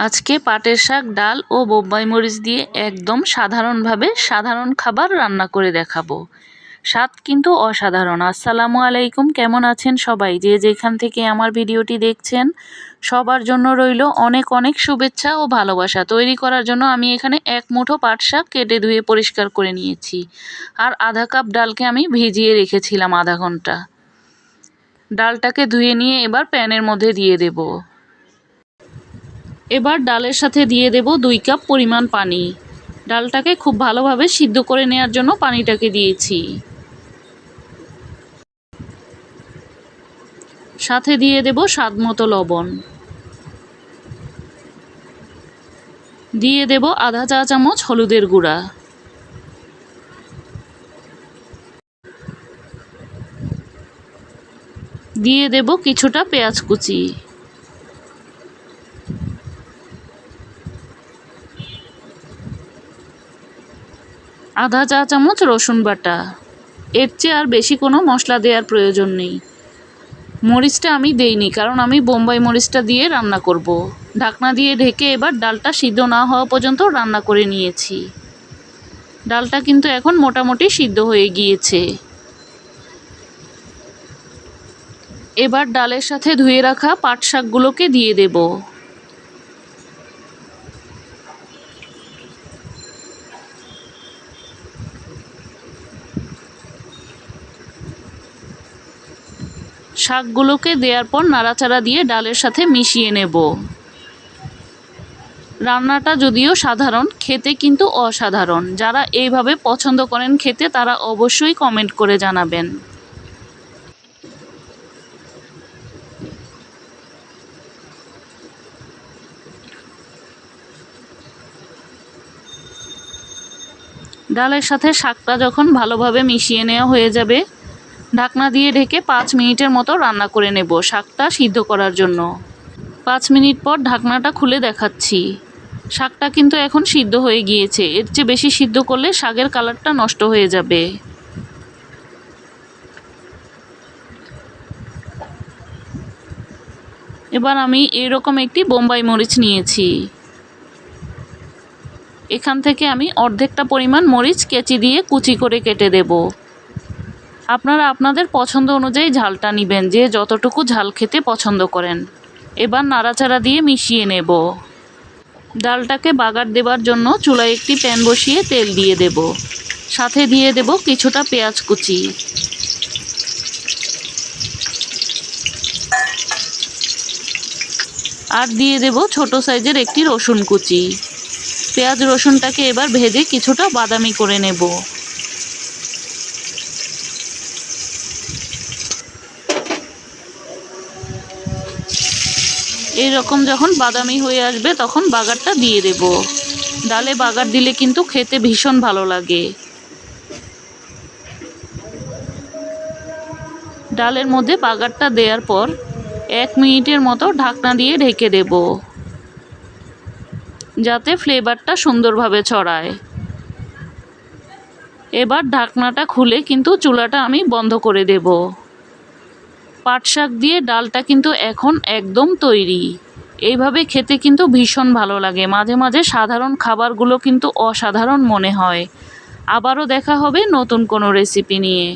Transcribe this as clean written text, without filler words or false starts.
আজকে পাটের শাক, ডাল ও বোম্বাই মরিচ দিয়ে একদম সাধারণভাবে সাধারণ খাবার রান্না করে দেখাবো। স্বাদ কিন্তু অসাধারণ। আসসালামু আলাইকুম, কেমন আছেন সবাই? যে যেখান থেকে আমার ভিডিওটি দেখছেন সবার জন্য রইল অনেক অনেক শুভেচ্ছা ও ভালোবাসা। তৈরি করার জন্য আমি এখানে এক মুঠো পাট শাক কেটে ধুয়ে পরিষ্কার করে নিয়েছি, আর আধা কাপ ডালকে আমি ভিজিয়ে রেখেছিলাম আধা ঘন্টা। ডালটাকে ধুয়ে নিয়ে এবার প্যানের মধ্যে দিয়ে দেব। এবার ডালের সাথে দিয়ে দেব 2 কাপ পরিমাণ পানি। ডালটাকে খুব ভালোভাবে সিদ্ধ করে নেওয়ার জন্য পানিটাকে দিয়েছি। সাথে দিয়ে দেব স্বাদমতো লবণ। দিয়ে দেব আধা চা চামচ হলুদের গুঁড়া। দিয়ে দেব কিছুটা পেঁয়াজ কুচি। আধা চা চামচ রসুন বাটা। এর চেয়ে আর বেশি কোনো মশলা দেওয়ার প্রয়োজন নেই। মরিচটা আমি দেইনি, কারণ আমি বোম্বাই মরিচটা দিয়ে রান্না করব। ঢাকনা দিয়ে ঢেকে এবার ডালটা সিদ্ধ না হওয়া পর্যন্ত রান্না করে নিয়েছি। ডালটা কিন্তু এখন মোটামুটি সিদ্ধ হয়ে গিয়েছে। এবার ডালের সাথে ধুয়ে রাখা পাট শাকগুলোকে দিয়ে দেব। শাকগুলোকে দেওয়ার পর নাড়াচাড়া দিয়ে ডালের সাথে মিশিয়ে নেব। রান্নাটা যদিও সাধারণ, খেতে কিন্তু অসাধারণ। যারা এইভাবে পছন্দ করেন খেতে, তারা অবশ্যই কমেন্ট করে জানাবেন। ডালের সাথে শাকটা যখন ভালোভাবে মিশিয়ে নেওয়া হয়ে যাবে, ঢাকনা দিয়ে ঢেকে 5 মিনিটের মতো রান্না করে নেব শাকটা সিদ্ধ করার জন্য। 5 মিনিট পর ঢাকনাটা খুলে দেখাচ্ছি। শাকটা কিন্তু এখন সিদ্ধ হয়ে গিয়েছে। এর চেয়ে বেশি সিদ্ধ করলে শাকের কালারটা নষ্ট হয়ে যাবে। এবার আমি এরকম একটি বোম্বাই মরিচ নিয়েছি। এখান থেকে আমি অর্ধেকটা পরিমাণ মরিচ কেচি দিয়ে কুচি করে কেটে দেব। আপনারা আপনাদের পছন্দ অনুযায়ী ঝালটা নেবেন, যে যতটুকু ঝাল খেতে পছন্দ করেন। এবার নাড়াচাড়া দিয়ে মিশিয়ে নেব। ডালটাকে বাগার দেবার জন্য চুলায় একটি প্যান বসিয়ে তেল দিয়ে দেব। সাথে দিয়ে দেব কিছুটা পেঁয়াজ কুচি। আর দিয়ে দেব ছোট সাইজের একটি রসুন কুচি। পেঁয়াজ রসুনটাকে এবার ভেজে কিছুটা বাদামি করে নেব। এইরকম যখন বাদামি হয়ে আসবে তখন বাগারটা দিয়ে দেব। ডালে বাগার দিলে কিন্তু খেতে ভীষণ ভালো লাগে। ডালের মধ্যে বাগারটা দেওয়ার পর 1 মিনিটের মতো ঢাকনা দিয়ে ঢেকে দেব, যাতে ফ্লেভারটা সুন্দরভাবে ছড়ায়। এবার ঢাকনাটা খুলে কিন্তু চুলাটা আমি বন্ধ করে দেব। পাট শাক দিয়ে ডালটা কিন্তু এখন একদম তৈরি। এইভাবে খেতে কিন্তু ভীষণ ভালো লাগে। মাঝে মাঝে সাধারণ খাবারগুলো কিন্তু অসাধারণ মনে হয়। আবারও দেখা হবে নতুন কোনো রেসিপি নিয়ে।